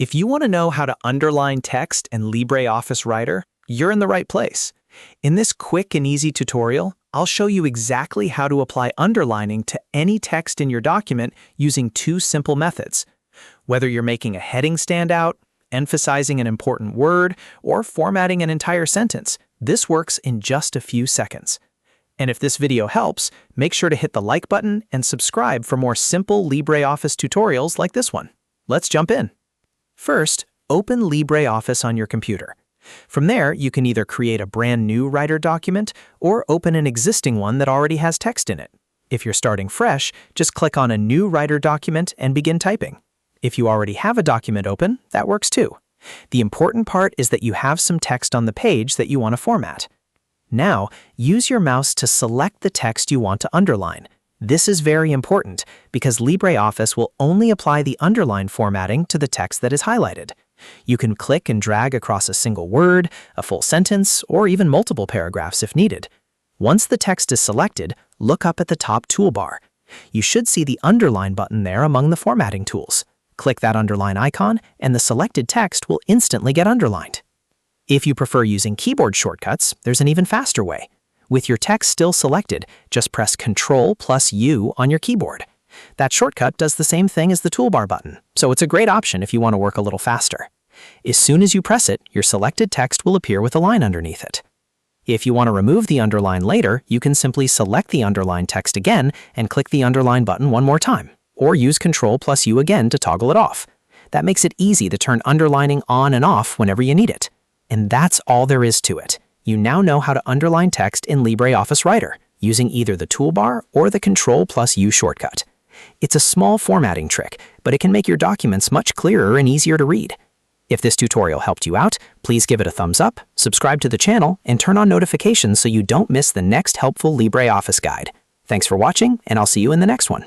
If you want to know how to underline text in LibreOffice Writer, you're in the right place. In this quick and easy tutorial, I'll show you exactly how to apply underlining to any text in your document using two simple methods. Whether you're making a heading stand out, emphasizing an important word, or formatting an entire sentence, this works in just a few seconds. And if this video helps, make sure to hit the like button and subscribe for more simple LibreOffice tutorials like this one. Let's jump in. First, open LibreOffice on your computer. From there, you can either create a brand new Writer document or open an existing one that already has text in it. If you're starting fresh, just click on a new Writer document and begin typing. If you already have a document open, that works too. The important part is that you have some text on the page that you want to format. Now, use your mouse to select the text you want to underline. This is very important because LibreOffice will only apply the underline formatting to the text that is highlighted. You can click and drag across a single word, a full sentence, or even multiple paragraphs if needed. Once the text is selected, look up at the top toolbar. You should see the underline button there among the formatting tools. Click that underline icon, and the selected text will instantly get underlined. If you prefer using keyboard shortcuts, there's an even faster way. With your text still selected, just press Ctrl U on your keyboard. That shortcut does the same thing as the toolbar button, so it's a great option if you want to work a little faster. As soon as you press it, your selected text will appear with a line underneath it. If you want to remove the underline later, you can simply select the underlined text again and click the underline button one more time, or use Ctrl U again to toggle it off. That makes it easy to turn underlining on and off whenever you need it. And that's all there is to it. You now know how to underline text in LibreOffice Writer, using either the toolbar or the Ctrl U shortcut. It's a small formatting trick, but it can make your documents much clearer and easier to read. If this tutorial helped you out, please give it a thumbs up, subscribe to the channel, and turn on notifications so you don't miss the next helpful LibreOffice guide. Thanks for watching, and I'll see you in the next one.